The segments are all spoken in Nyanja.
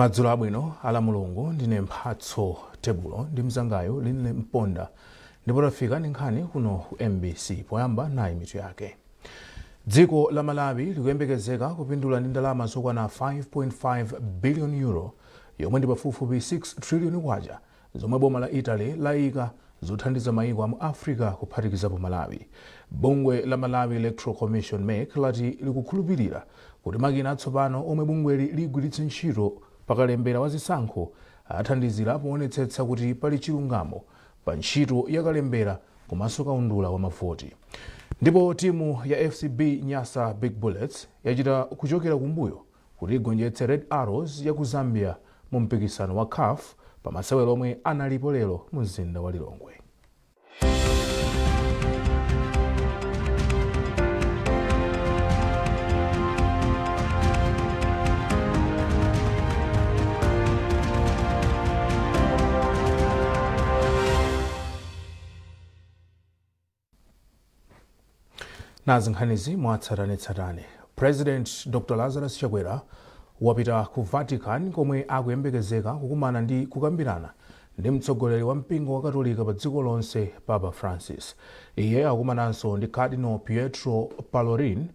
Madzulo abwino ala Mulungu ndine Mphatso Tebulo ndi mzangayo Linle Mponda ndipo tafika ndi nkhani kuno ku MBC poyamba nayi mitu yake. Dziko la Malawi likuyembekezeka kupindula ndi ndalama zokwana 5.5 billion euro yomwe ndi pafupifupi 6 trillion kwacha zomwe boma la Italy layika zothandiza mayiko mu Africa kuphatikizapo Malawi. Bungwe la Malawi Electoral Commission MEC lati likukhulupirira kuti makina atsopano omwe bungweli ligwiritse ntchito pakalembera wa zisankho athandizira poonetsetsa kuti pali chilungamo pa ntchito yakalembera komanso kaundula wa mavoti. Ndipo timu ya FCB Nyasa Big Bullets yachita kuchokera kumbuyo kuti igonjetse Red Arrows ya ku Zambia mu mpikisano wa CAF pa masewero omwe analipo lero mu mzinda wa Lilongwe. Nazi nkhanizi mwatsatanetsatane. President Dr. Lazarus Chakwera wapita ku Vatican komwe akuyembekezeka kukumana ndi kukambirana ndi mtsogoleri wa mpingo wa Katolika pa dziko lonse Papa Francis. Iye akumananso ndi Cardinal Pietro Parolin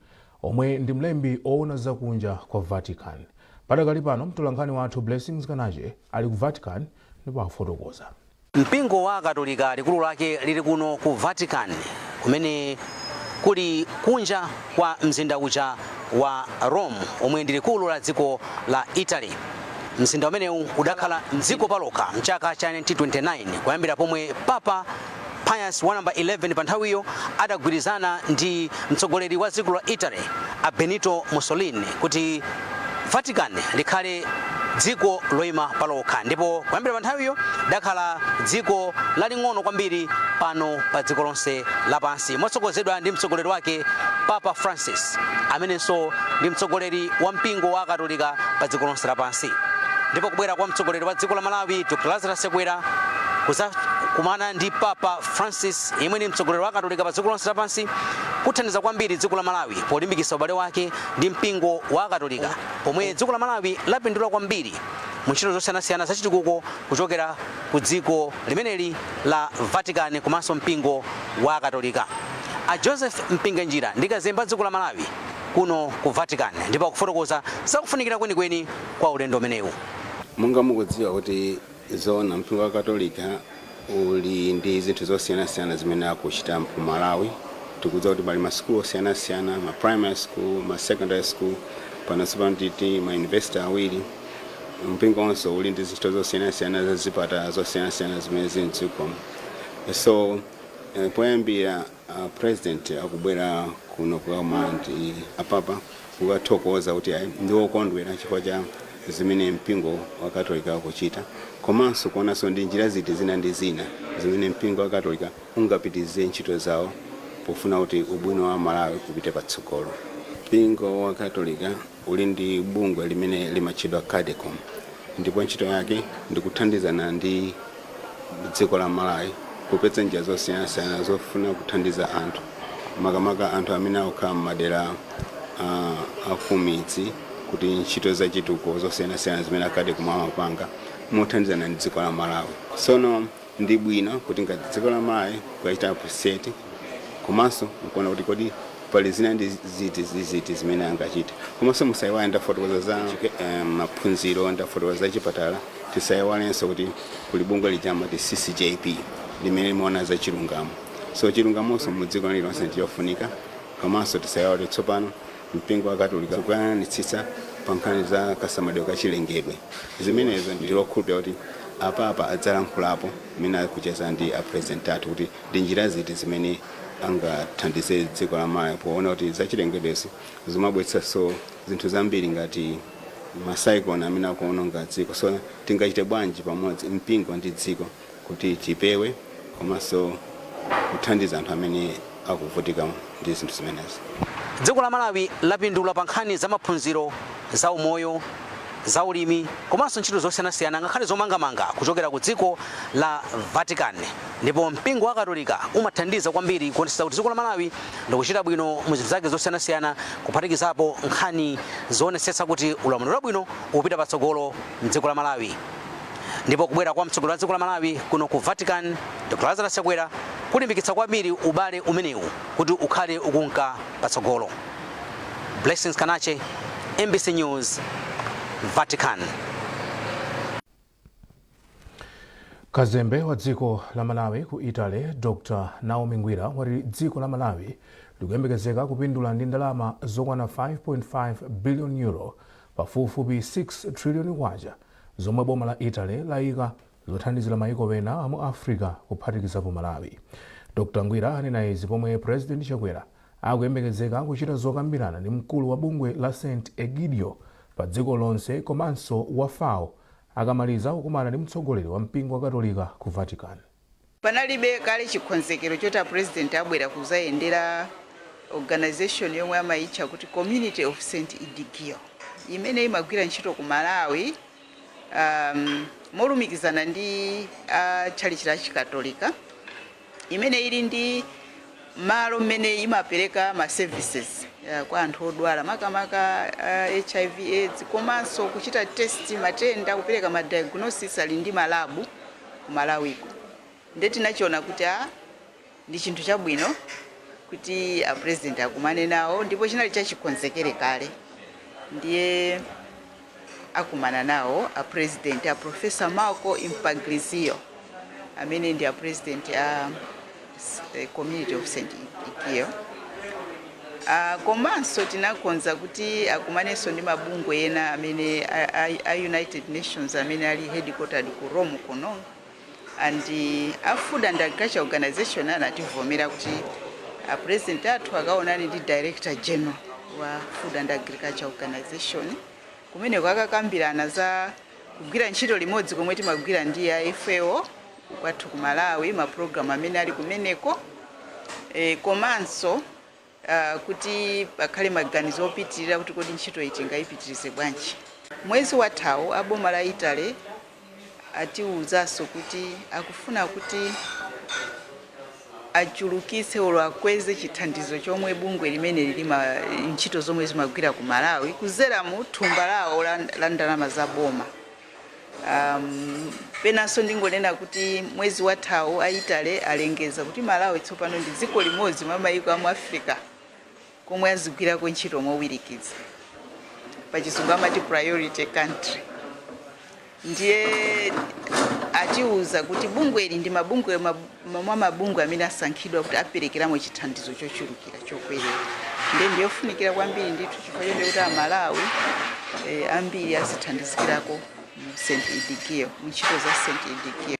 omwe ndi mlembi oona zakunja kwa Vatican. Padakali pano mtolankhani wathu Blessings Kanache ali ku Vatican ndipo akufotokoza. Mpingo wa Katolika likulu lake lili kuno ku Vatican kumene kuli kunja kwa mzinda uja wa Rome omwe ndi likulu la dziko la Italy. Mzinda umenewu udakhala mdziko palokha mchaka cha 1929 kuyambira pomwe Papa Pius wa namba 11 pa nthawiyo adagwirizana ndi mtsogoleri wa dziko la Italy a Benito Mussolini kuti Vatican likhale dziko loyima palokha, ndipo kuyambira pa nthawiyo dakhala dziko laling'ono kwambiri pano pa dziko lonse lapansi motsogozedwa ndi mtsogoleri wake Papa Francis amenenso ndi mtsogoleri wa mpingo wa Katolika pa dziko lonse lapansi. Ndipo kubwera kwa mtsogoleri wa dziko la Malawi Dr. Lazarus Chakwera kuzakumana ndi Papa Francis yemwe ndi mtsogoleri wa Katolika pa dziko lonse lapansi kuthandiza kwambiri dziko la Malawi polimbikitsa ubale wake ndi mpingo wa Katolika pomwe dziko la Malawi lapindula kwambiri mu ntchito zosiyanasiyana zachitukuko kuchokera ku dziko limeneli la Vatican komanso mpingo wa Katolika. A Joseph Mpinganjira ndi kazembe dziko la Malawi kuno ku Vatican ndipo akufotokoza zakufunikira kwenikweni kwa ulendo umenewu. Monga mukudziwa kuti zona mpingo wa Katolika uli ndi zinthu zosiyanasiyana zimene akuchita mu Malawi. Tikudziwa kuti pali masukulu osiyanasiyana, ma primary school, ma secondary school, panonso pantiti ma university awiri. Mpingo onso uli ndi zinthu zosiyanasiyana za zipata zosiyanasiyana zimene zili m'dziko. So poyambira president akubwera kuno kukamana ndi apapa kukathokoza kuti ndi wokondwera chifukwa cha zimene mpingo wa Katolika akuchita, komanso kuonanso ndi njira ziti zina ndi zina zimene mpingo wa Katolika ungapitize ntchito zawo pofuna kuti ubwino wa Malawi upite patsogolo. Mpingo wa Katolika uli ndi bungwe limene limatchedwa CADECOM, ndipo ntchito yake ndi kuthandizana ndi dziko la Malawi kupeza njira zosiyanasiyana zofuna kuthandiza anthu, makamaka anthu amene akukhala m'madera akumidzi, kuti ntchito zachitukuko zosiyanasiyana zimene CADECOM amapanga mothandizana ndi dziko la Malawi. Sono ndi bwino kuti ngati dziko la Malawi kwachita appreciate komanso nkuona kuti kodi pali zina ndi ziti zimene angachita. Komanso musayiwale ndafotokoza za maphunziro, ndafotokoza za chipatala, tisayiwalenso kuti kuli bungwe lijama ti CCJP limene limaona za chilungamo. So chilungamonso mu dziko lilonse ndiyofunika, komanso tisayiwale tsopano mpingo wa Katolika kuyang'anitsitsa pa nkhani za kasamalidwe ka chilengedwe. Zimenezo ndilokhulupirira kuti apapa adzalankhulapo amene akucheza ndi apresentati kuti ndi njira ziti zimene angathandize dziko la Malawi poona kuti zachilengedwezo zimabweretsanso zinthu zambiri ngati masaikona amene akuononga dziko. So tingachite bwanji pamodzi mpingo ndi dziko kuti tipewe komanso kuthandiza anthu amene akuvutika ndi zinthu zimenezi. Dziko la Malawi lapindula pa nkhani za maphunziro, za umoyo, za ulimi komanso ntchito zosiyanasiyana ngakhale zomangamanga kuchokera ku dziko la Vatican. Ndipo mpingo wa Katolika umathandiza kwambiri kuonetsa kuti dziko la Malawi likuchita bwino mu zinthu zake zosiyanasiyana kuphatikizapo nkhani zoonetsetsa kuti ulamuliro wabwino upita patsogolo m'dziko la Malawi. Ndipo kubwera kwa mtsogoleri wa dziko la Malawi kuno ku Vatican, Dr. Lazarus Chakwera, kulimbikitsa kwambiri ubale umenewu kuti ukhale ukunka patsogolo. Blessings Kanache, MBC News, Vatican. Kazembe wa dziko la Malawi ku Italy, Dr. Naomi Ngwira, wati dziko la Malawi likuyembekezeka kupindula ndi ndalama zokwana 5.5 billion euro, pafupifupi 6 trillion kwacha, zomwe boma la Italy layika zothandizira mayiko ena mu Africa kuphatikizapo Malawi. Dr. Ngwira anena izi pomwe President Chakwera akuyembekezeka kuchita zokambirana ndi mkulu wa bungwe la St. Egidio pa dziko lonse komanso wa FAO akamaliza kukumana ndi mtsogoleri wa mpingo wa Katolika ku Vatican. Panalibe kale chikonzekero chota president abwera kuzayendera organization yomwe amayitcha kuti Community of St. Egidio imene imagwira ntchito ku Malawi molumikizana ndi chalichi la Chikatolika imene ili ndi malo mmene imapereka ma services kwa anthu odwala makamaka HIV AIDS komanso kuchita test matenda kupereka ma diagnosis ali ndi malabu ku Malawiko. Ndeti nachiona kuti ndi chinthu chabwino kuti a president akumane nawo ndipo chinali chachikonzekere kale. Ndiye akumana nawo a president a Professor Marco Impagliazio amene ndi a president a Community of St. Egidio. Komanso tinakonza kuti akumanenso ndi mabungwe ena amene a United Nations amene ali headquartered ku Rome kuno, and a Food and Agriculture Organization anativomera kuti a president athu akaonani ndi Director General wa Food and Agriculture Organization kumene kwakakambirana za kugwira ntchito limodzi komwe timagwira ndi ya FAO kwathu ku Malawi ma program amene ali kumeneko komanso kuti pakhale maganizo opitirira kuti kodi ntchito iti ngayipitirize bwanji. Mwezi wathawu aboma la Italy atiwuzanso kuti akufuna kuti achulukitse olo akweze chithandizo chomwe bungwe limene lilima ntchito zomwe zimagwira ku Malawi kuzera mu thumba lawo la ndalama za boma. Penanso ndingonena kuti mwezi wathawu a Italy alengeza kuti Malawi tsopano ndi dziko limodzi mwa mayiko a mu Africa komwe azigwirako ntchito mowirikiza pachizungu amati priority country. Ndiye atiuza kuti bungwe ili ndi mabungwe mwa mabungwe amene asankhidwa kuti aperekeramo chithandizo chochulukira chokwerera. Ndiye yofunikira kwambiri ndithu chifukwa kuti a Malawi ambiri azithandizikirako mu St. Egidio, mu ntchito za St. Egidio.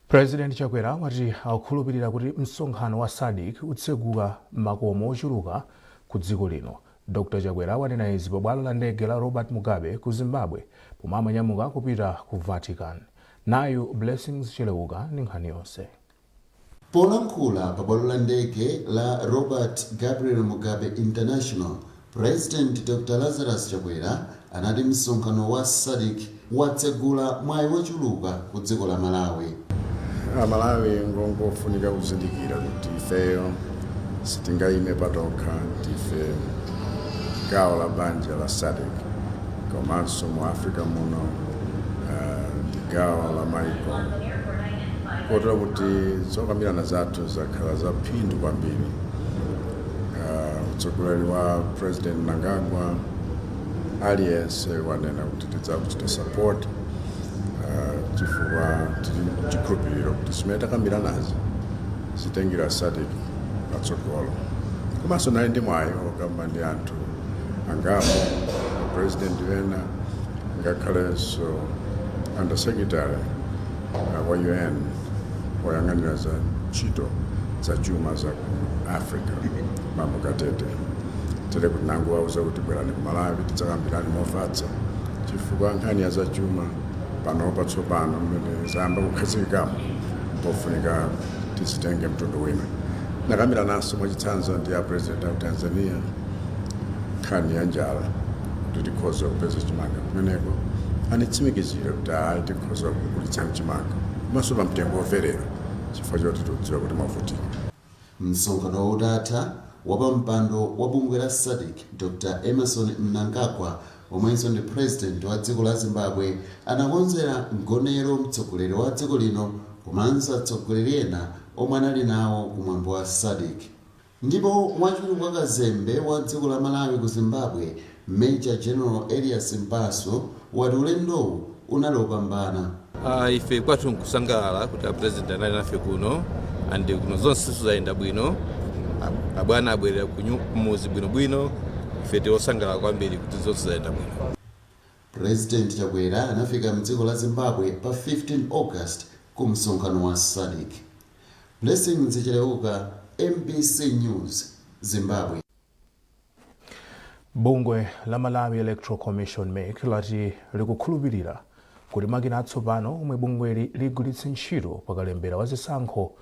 President Chakwera wati akukhulupirira kuti msonkhano wa SADC utseguka makomo ochuluka ku dziko lino. Dr. Chakwera wanena izi pa bwalo la ndege la Robert Mugabe ku Zimbabwe pomwe amanyamuka kupita ku Vatican. Nayu Blessings Cheleuka ndi nkhani yonse. Polankhula pa bwalo la ndege la Robert Gabriel Mugabe International, President Dr. Lazarus Chakwera anati msonkhano wa SADC watsegula mwayi wochuluka ku dziko la Malawi. Malawi ngofunika kuzindikira kuti ifeyo sitingayime patokha, tife gawo la banja la SADC komanso mu Africa muno ndi gawo la mayiko kotera kuti zokambirana zathu zakhala za phindu kwambiri. Utsogoleri wa President Mnangagwa aliyense wanena kuti tidzakuchita support chifukwa tili chikhulupiriro kuti zimene takambiranazi zitengira SADC patsogolo. Komanso nali ndi mwayi okamba ndi anthu angapo president wena ngakhalenso undersecretary wa UN woyang'anira za ntchito za chuma za Africa Mambo Katete. Tere kuti nangu wauza kuti bwerani ku Malawi tidzakambirani mofatsa chifukwa nkhani ya za chuma pano patsopano mmene zayamba kukhazikikamo pofunika tizitenge mtundu wina. Ndakambirananso mwachitsanzo ndi ya president wa Tanzania nkhani ya njala kuti tikhoza kupeza chimanga kumeneko anitsimikizire kuti ayi tikhoza kugulitsa mchimanga komanso pa mtengo woferera chifukwa choti tikudziwa kuti mavutika. Msonkhano udatha wapampando wa bungwe la SADC Dr. Emerson Mnangagwa omwenso ndi president wa dziko la Zimbabwe anakonzera mgonero mtsogoleri wa dziko lino komanso atsogoleri ena omwe anali nawo kumwambo wa SADC. Ndipo wachiwiri kwa kazembe wa dziko la Malawi ku Zimbabwe Major General Elias Mpaso wati ulendowu unali opambana. Ife kwathu nkusangalala kuti president anali nafe kuno andi kuno zonse zayenda bwino abwana abwerera kumuzi bwinobwino ife tiwosangalala kwambiri kuti zonse zayenda bwino. President Chakwera anafika mdziko la Zimbabwe pa 15 August ku msonkhano wa SADC. Blessing Nzichileuka, MBC News, Zimbabwe. Bungwe la Malawi Electoral Commission MEC lati likukhulupirira kuti makina atsopano omwe bungweli ligwiritse ntchito pakalembera wa zisankho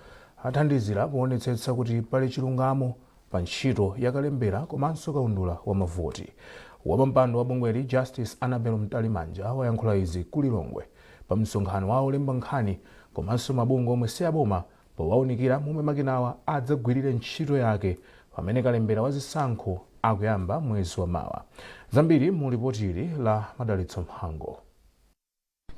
athandizira kuonetsetsa kuti pali chilungamo pa ntchito ya kalembera komanso kaundula wa mavoti. Wapampando wa bungweli Justice Annabel Mtalimanja wayankhula izi ku Lilongwe pa msonkhano wa olemba nkhani komanso mabungwe omwe siaboma powaunikira momwe makinawa adzagwirire ntchito yake pamene kalembera wa zisankho akuyamba mwezi wa mawa. Zambiri mu ripoti la Madalitso Mhango.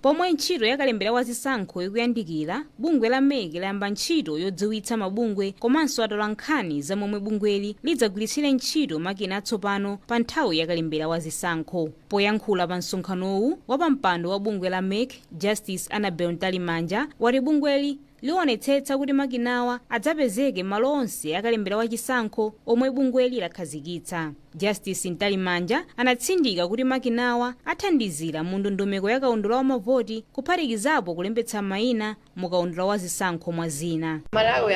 Pomwe ntchito ya kalembera wa zisankho ikuyandikira, bungwe la MEC layamba ntchito yodziwitsa mabungwe komanso atola nkhani za momwe bungweli lidzagwiritsire ntchito makina atsopano pa nthawi ya kalembera wa zisankho. Poyankhula pa msonkhanowu wapampando wa bungwe la MEC, Justice Annabel Mtalimanja wati bungweli liwonetsetsa kuti makinawa adzapezeke malo onse akalembera wa chisankho omwe bungweli lakhazikitsa. Justice Mtalimanja anatsindika kuti makinawa athandizira mu ndondomeko ya kaundula wa mavoti kuphatikizapo kulembetsa mayina mu kaundula wa zisankho mwa zina. Malawi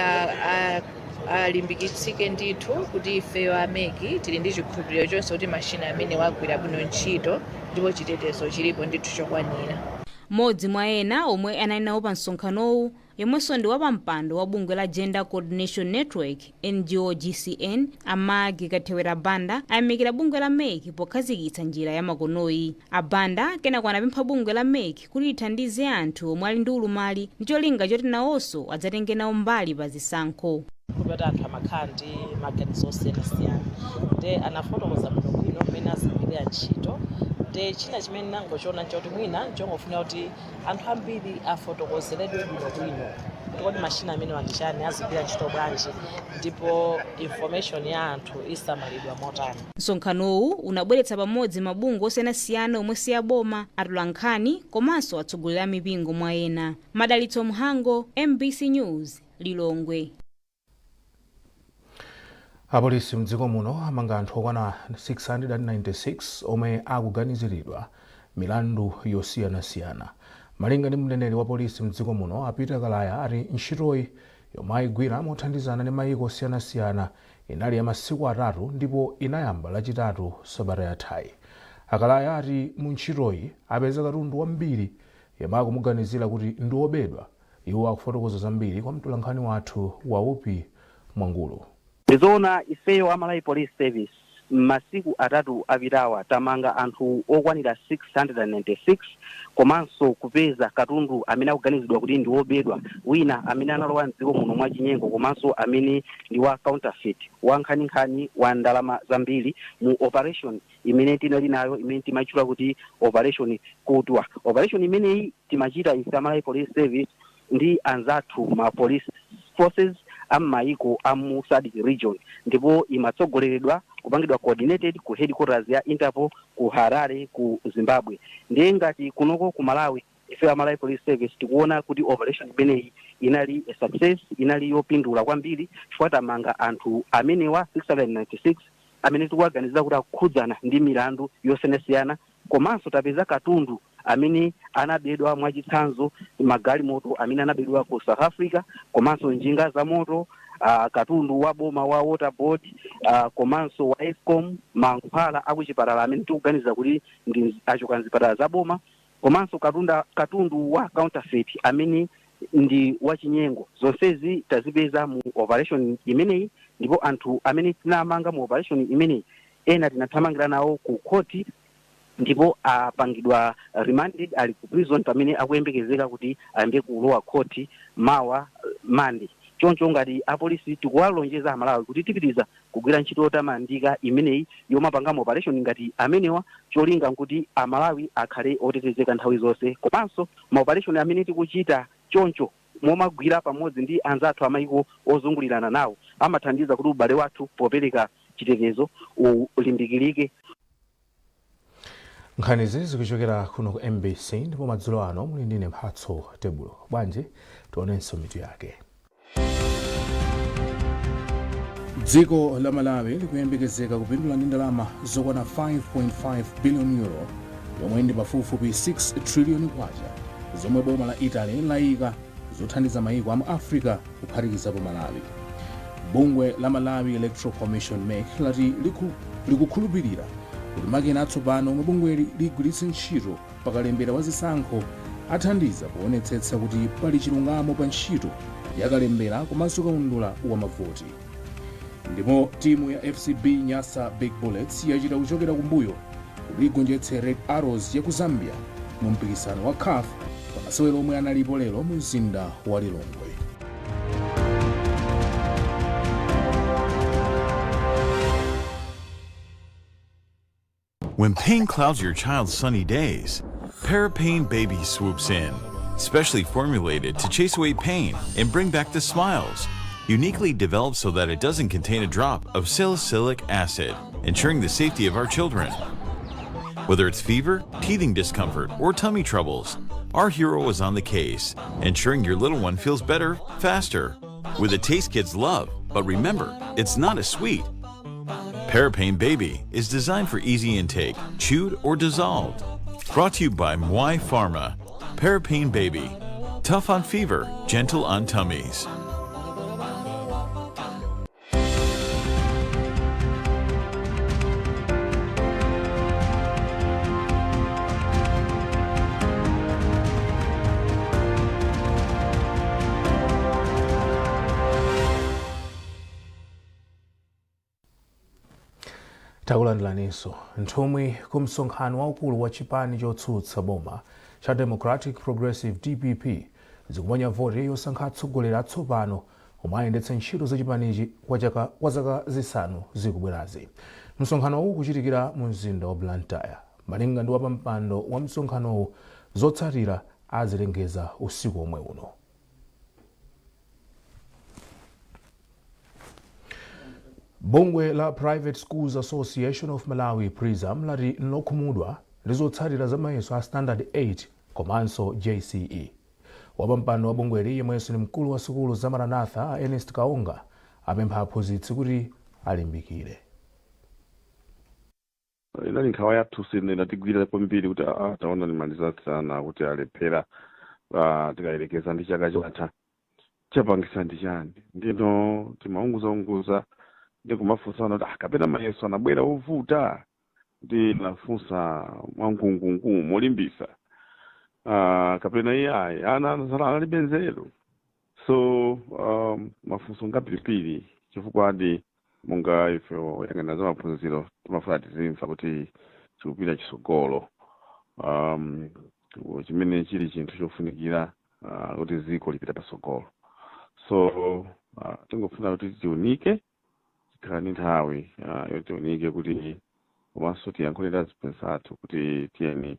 alimbikitsike ndithu kuti ife a MEC tili ndi chikhulupiriro chonse kuti mashina amene wagwira bwino ntchito ndipo chitetezo chilipo ndithu chokwanira. Modzi mwa ena omwe anali nawo pa msonkhanowu yomwenso ndi wapampando wa bungwe la Gender Coordination Network NGO GCN Amagi Kathewera Banda ayamikira bungwe la MEC pokhazikitsa njira ya makonoyi. Abanda kenako anapempha bungwe la MEC kuti lithandize anthu omwe ali ndi ulumali ndi cholinga choti nawonso adzatenge nawo mbali pa zisankho. Kupata anthu amakhala ndi maganizo osiyanasiyana nde anafotokoza bwino mmene azigwirira ntchito. Nde china chimene nangochiona nchoti mwina nchongofuna kuti anthu ambiri afotokozeredwe bwinobwino kuti mashina amene wandichani azigwira ntchito bwanji ndipo information ya anthu isamalidwa motani. Msonkhanowu unabweretsa pamodzi mabungwe osiyanasiyana omwe siaboma, atola nkhani komanso atsogoleri a mipingo mwa ena. Madalitso Mhango, MBC News, Lilongwe. Apolisi mdziko muno amanga anthu okwana 696 omwe akuganiziridwa milandu yosiyanasiyana. Malinga ndi mneneri wa polisi mdziko muno Apita Kalaya ati ntchitoyi yomwe ayigwira mothandizana ndi mayiko osiyanasiyana inali ya masiku atatu ndipo inayamba lachitatu sabata yathayi. Akalaya ati mu ntchitoyi apeza katundu wambiri yomwe akumuganizira kuti ndi obedwa. Iwo akufotokoza zambiri kwa mtolankhani wathu Waupi Mwangulu. Ndizoona ifeyo Malawi Police Service masiku atatu apitawa tamanga anthu okwanira 696 komanso kupeza katundu amene akuganizidwa kuti ndi wobedwa, wina amene analowa mdziko muno mwachinyengo komanso amene ndi wa counterfeit, wa nkhaninkhani wa ndalama zambiri mu operation imene tinali nayo imene timachula kuti operation Kutwa. Operation imeneyi timachita ife Malawi Police Service ndi anzathu ma police forces am'mayiko amu SADC region ndipo imatsogoleredwa kupangidwa coordinated ku headquarters ya Interpol ku Harare ku Zimbabwe. Ndiye ngati kunoko ku Malawi ife Malawi Police Service tikuona kuti operation imeneyi inali a success, inali yopindula kwambiri chifukwa tamanga anthu amene wa 696 amene tikuwaganiza kuti akukhudzana ndi milandu yosiyanasiyana komanso tapeza katundu amene anabedwa mwachitsanzo magalimoto amene anabedwa ku South Africa komanso njinga za moto, katundu wa boma wa waterboard, komanso wa Eskom, mankhwala akuchipatala amene tikuganiza kuti ndi achoka mzipatala za boma, komanso katundu wa counterfeit amene ndi wachinyengo. Zonsezi tazipeza mu operation imeneyi ndipo anthu amene tinamanga mu operation imeneyi ena tinathamangira nawo ku koti ndipo apangidwa remanded ali ku prison pamene akuyembekezeka kuti ayambe kulowa khoti mawa Monday. Choncho ngati apolisi tikuwalonjeza Amalawi kuti tipitiriza kugwira ntchito yotamandika imeneyi yomapangamo operation ngati amenewa, cholinga kuti Amalawi akhale otetezeka nthawi zonse, komanso maoperation amene tikuchita choncho momagwira pamodzi ndi anzathu amayiko ozungulirana nawo amathandiza kuti ubale wathu popereka chitetezo ulimbikirike. Nkhanizi zikuchokera kuno ku MBC ndipo madzulo ano muli ndine Mphatso Tebulo. Bwanji tionenso mitu yake. Dziko la Malawi likuyembekezeka kupindula ndi ndalama zokwana 5.5 billion euro yomwe ndi pafupifupi 6 trillion kwacha zomwe boma la Italy layika zothandiza mayiko amu Africa kuphatikizapo Malawi. Bungwe la Malawi Electoral Commission MEC lati likukhulupirira kuti makina atsopano omwe bungweli ligwiritse ntchito pakalembera wa zisankho athandiza kuonetsetsa kuti pali chilungamo pa ntchito yakalembera komanso kaundula wa mavoti. Ndipo timu ya FCB Nyasa Big Bullets yachita kuchokera kumbuyo kuti igonjetse Red Arrows ya ku Zambia mu mpikisano wa CAF pamasewero omwe analipo lero mu mzinda wa Lilongwe. When pain clouds your child's sunny days, Parapain Baby swoops in, specially formulated to chase away pain and bring back the smiles. Uniquely developed so that it doesn't contain a drop of salicylic acid, ensuring the safety of our children. Whether it's fever, teething discomfort, or tummy troubles, our hero is on the case, ensuring your little one feels better, faster, with a taste kids love. But remember, it's not a sweet. Parapain Baby is designed for easy intake, chewed or dissolved. Brought to you by Mwai Pharma. Parapain Baby. Tough on fever, gentle on tummies. Takulandilaninso nthumwi ku msonkhano waukulu wa chipani chotsutsa boma cha Democratic Progressive DPP zikuponya voti yosankha atsogoleri atsopano omwe ayendetse ntchito za chipanichi kwa zaka zisanu zikubwerazi. Msonkhano uwu kuchitikira mu mzinda wa Blantyre. Malinga ndi wapampando wa msonkhanowu zotsatira azilengeza usiku omwe uno. Bungwe la Private Schools Association of Malawi PRISM lati nlokhumudwa ndi zotsatira za mayeso a Standard 8 komanso JCE. Wapampando wa bungweli yemwenso ni mkulu wa sukulu za Maranatha Ernest Kaonga apempha aphunzitsi kuti alimbikire. Inali nkhawa yathu sine inatigwira kwambiri kuti taona nimaliza sana kuti alephera tikayelekeza ndi chaka chatha chapangisa ndi chani. Ndino timaunguza ndi kumafunsana kuti kapena mayeso anabwera ovuta ndi nafunsa mwangungungu molimbisa kapena iyayi ana analibe nzeru. So mafunso ngapilipili chifukwa adi monga ife oyang'anira za maphunziro timafuna tizimva kuti chikupita chisogolo chimene chili chinthu chofunikira kuti ziko lipita pasogolo. So tingofuna kuti tiunike tikhalani nthawi yotiunike kuti komanso tiyankhulire azipensathu kuti tiyeni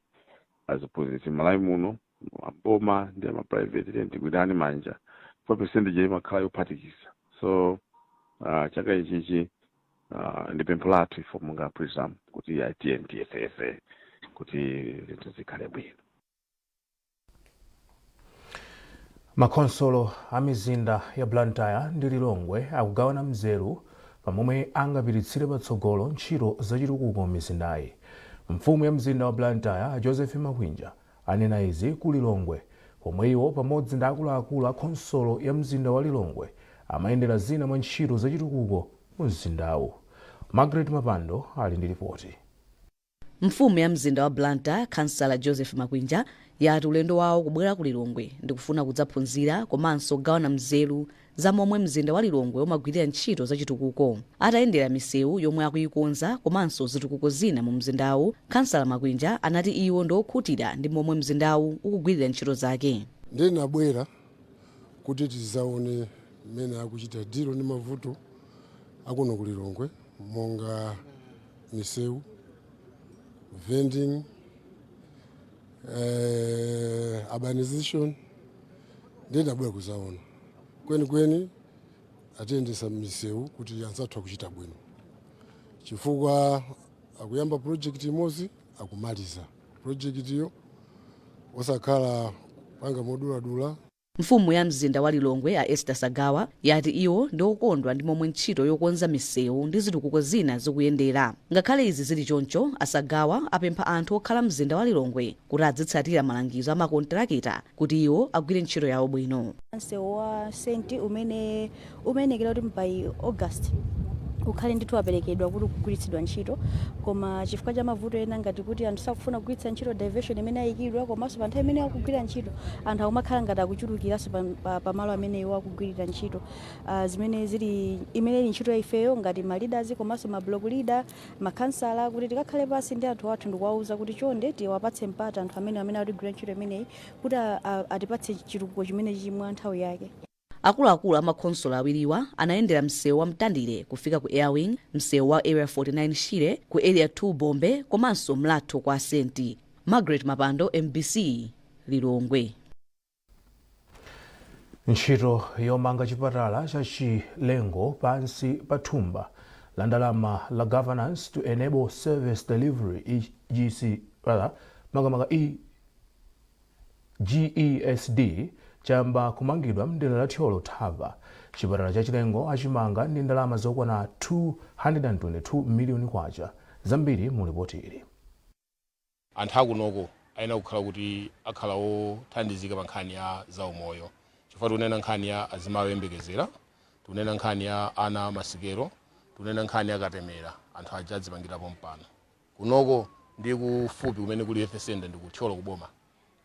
aziphunzitsi Malawi muno maboma ndi amaprivate tigwirane manja kwa percentage imakhala yophatikisa. So chaka ichichi ndi pempho lathu ifo monga PRISM kuti tiyesese kuti zinthu zikhale bwino. Makonsolo a mizinda ya Blantyre ndi Lilongwe akugawana mzeru pamomwe angapititsire patsogolo ntchito zachitukuko m'mizindayi. Mfumu ya mzinda wa Blantyre Joseph Makwinja anena izi ku Lilongwe pomwe iwo pamodzi ndi akuluakulu a konsolo ya mzinda wa Lilongwe amayendera zina mwa ntchito zachitukuko mu mzindawu. Margaret Mapando ali ndi ripoti. Mfumu ya mzinda wa Blantyre, Councillor Joseph Makwinja, yati ulendo wawo kubwera ku Lilongwe ndikufuna kudzaphunzira komanso kugawana mzeru za momwe mzinda wa Lilongwe umagwirira ntchito za chitukuko. Atayendera misewu yomwe akuyikonza komanso zitukuko zina mu mzindawu, Councillor Makwinja anati iwo ndi okhutira ndi momwe mzindawu ukugwirira ntchito zake. Ndinabwera kuti tizaone mmene akuchita dilo ndi mavuto akuno ku Lilongwe, monga misewu, vending, urbanization. Ndinabwera kuzaona kwenikweni atiyendesa misewu kuti anzathu akuchita bwino, chifukwa akuyamba project imodzi akumaliza project iyo osakhala panga moduladula. Mfumu ya mzinda wa Lilongwe a Esther Sagawa yati iwo ndi okondwa ndi momwe ntchito yokonza misewu ndi zitukuko zina zikuyendera. Ngakhale izi zili choncho, Asagawa apempha anthu okhala mzinda wa Lilongwe kuti adzitsatira malangizo a makontrakita kuti iwo agwire ntchito yawo bwino. Msewu wa senti umenekera kuti by August ukhale ndithu aperekedwa kuti kugwiritsidwa ntchito, koma chifukwa cha mavuto ena ngati kuti anthu sakufuna kugwiritsa ntchito diversion imene ayikidwa, komanso pa nthawi imene akugwira ntchito anthu akumakhala ngati akuchulukiranso pa malo amene iwo akugwirira ntchito, zimene zili imene ili ntchito ya ifeyo ngati ma leaders komanso ma block leader, makansala, kuti tikakhale pasi ndi anthu athu ndikuwauza kuti chonde tiwapatse mpata anthu amene atigwira ntchito imeneyi kuti atipatse chitukuko chimene chimwa nthawi yake. Akuluakulu amakhonsolo awiriwa anayendera msewu wa Mtandire kufika ku Airwing, msewu wa Area 49 Shire, ku Area 2 Bombe, komanso Mlatho kwa Senti. Margaret Mapando, MBC, Lilongwe. Ntchito yomanga chipatala cha Chilengo pansi pa thumba la ndalama la Governance to Enable Service Delivery GESD chamba kumangidwa mdera la Thyolo Thava. Chipatala cha Chilengo achimanga ndi ndalama zokwana 222 miliyoni kwacha. Zambiri mu ripoti ili. Anthu akunoko ayenera kukhala kuti akhala othandizika pa nkhani ya zaumoyo, chifukwa tunena nkhani ya azimayi oyembekezera, tunena nkhani ya ana masikelo, tunena nkhani ya katemera, anthu aja adzipangirapo mpano. Kunoko ndi kufupi kumene kuli health center ndi ku Thyolo kuboma,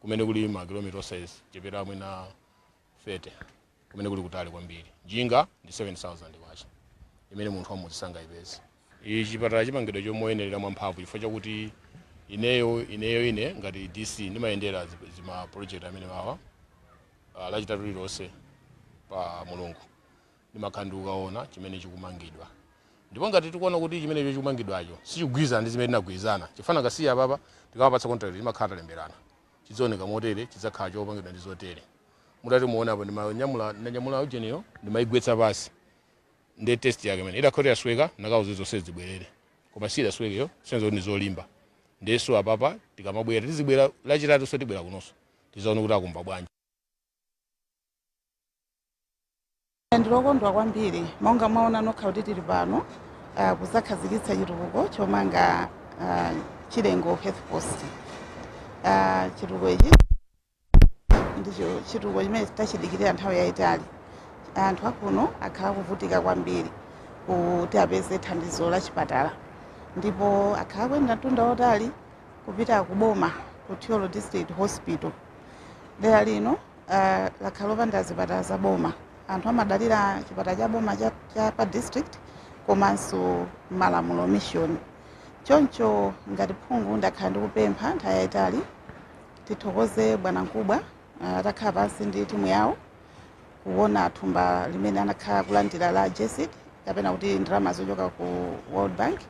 kumene kuli makilomita osaizi chepera mwina 30, kumene kuli kutali kwambiri. Jinga ndi 7,000 kwacha imene munthu wamudzi sangayipeze. Ichi chipatala chimangidwa chomoyenerera mwamphamvu chifukwa chakuti ine ngati DC ndimayendera zima project amene wawa lachitatu lilonse pa Mulungu ndimakhanduka ona chimene chikumangidwa, ndipo ngati tikuona kuti chimene chikumangidwacho sichigwirizana ndi zimene tinagwirizana, chifana ngasiya papa tikawapatsa contract imakhala talemberana, chizooneka motere chidzakhala chopangidwa ndi zotere. Mutati muonapo ndimanyamula ujeniyo ndimayigwetsa pasi ndi test yake imene idakhoti yasweka nakauze zonse zibwerere, koma si idaswekeyo senzo ndi zolimba. Ndeso apapa tikamabwera tizibwera lachitatu so tibwera kunonso tizaona kuti akumva bwanji. Ndilokondwa kwambiri monga mwaona nokha kuti tili pano kuzakhazikitsa chitukuko chomanga Chilengo Health Post. Chitukuko ichi ndicho chitukuko chimene tachidikirira nthawi yayitali. Anthu akuno akhala kuvutika kwambiri kuti apeze thandizo la chipatala, ndipo akhala kuyenda mtunda otali kupita kuboma ku Thyolo District Hospital. Dera lino lakhala lopanda zipatala za boma, anthu amadalira chipatala cha boma cha pa district komanso Malamulo Mission. Choncho ngati phungu ndakhala ndikupempha nthawi yayitali tithokoze bwana Nkubwa atakhala pansi ndi timu yawo kuona thumba limene anakhala kulandira la JSED kapena kuti ndalama zochoka ku World Bank,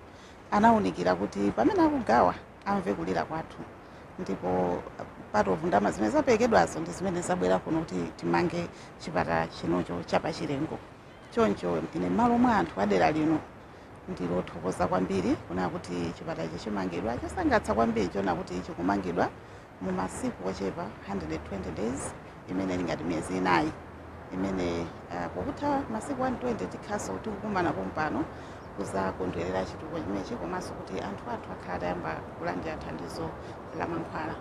anawunikira kuti pamene akugawa amve kulira kwathu, ndipo part of ndalama zimene zaperekedwazo ndi zimene zabwera kuno kuti timange chipatala chinocho chapa Chilengo. Choncho ine malo mwa anthu adera lino ndilothokoza kwambiri kuna kuti chipatala chimangidwa chosangatsa kwambiri chona kuti chikumangidwa mu masiku ochepa 120 days imene ingati miyezi 4 imene pokutha masiku 120 tikhaso tikukumana pompano kuzakondwerera chitukuko chimenechi komanso kuti anthu athu akhala atayamba kulandira thandizo la mankhwala.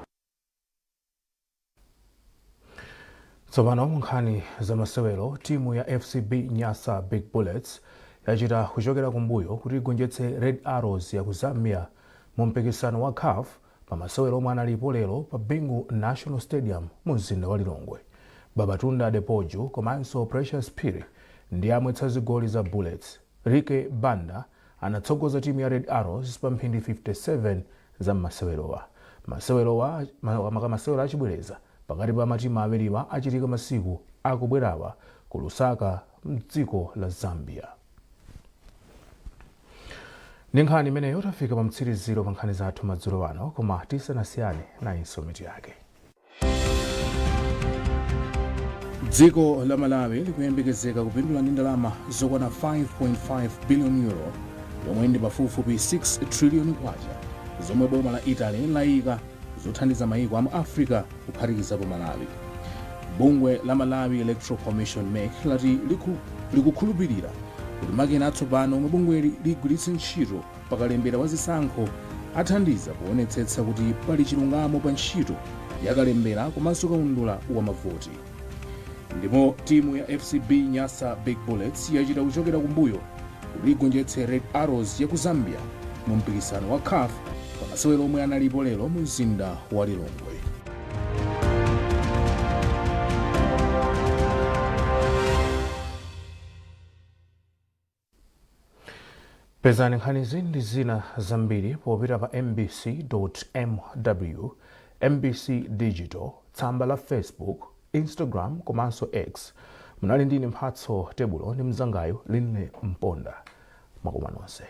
Tsopano nkhani za masewero, timu ya FCB Nyasa Big Bullets yachita kuchokera kumbuyo kuti igonjetse Red Arrows ya ku Zambia mu mpikisano wa CAF pa masewero omwe analipo lero pa Bingu National Stadium mu mzinda wa Lilongwe. Babatunda Depojo komanso Precious Piri ndi amwetsa zigoli za Bullets. Rike Banda anatsogoza timu ya Red Arrows pa mphindi 57 za masewerowa. Masewero achibwereza pakati pa matimu awiriwa achitika masiku akubwerawa ku Lusaka mdziko la Zambia. Ndi nkhani imeneyo tafika pa mtsiriziro pa nkhani zathu madzulo ano, koma tisanasiyane nayinso mitu yake. Dziko la Malawi likuyembekezeka kupindula ndi ndalama zokwana 5.5 billion euro, yomwe ndi pafupifupi 6 trillion kwacha, zomwe boma la Italy layika zothandiza mayiko amu Africa kuphatikizapo Malawi. Bungwe la Malawi Electoral Commission MEC lati likukhulupirira kuti makina atsopano omwe bungweli ligwiritse ntchito pakalembera wa zisankho athandiza kuonetsetsa kuti pali chilungamo pa ntchito yakalembera komanso kaundula wa mavoti. Ndipo timu ya FCB Nyasa Big Bullets yachita kuchokera kumbuyo kuti igonjetse Red Arrows ya ku Zambia mu mpikisano wa CAF pa masewero omwe analipo lero mu mzinda wa Lilongwe. Pezani nkhanizi ndi zina zambiri popita pa mbc.mw, MBC Digital, tsamba la Facebook, Instagram komanso X. Munali ndine Mphatso Tebulo ndi mzangayo Linne Mponda. Mwakoma nonse.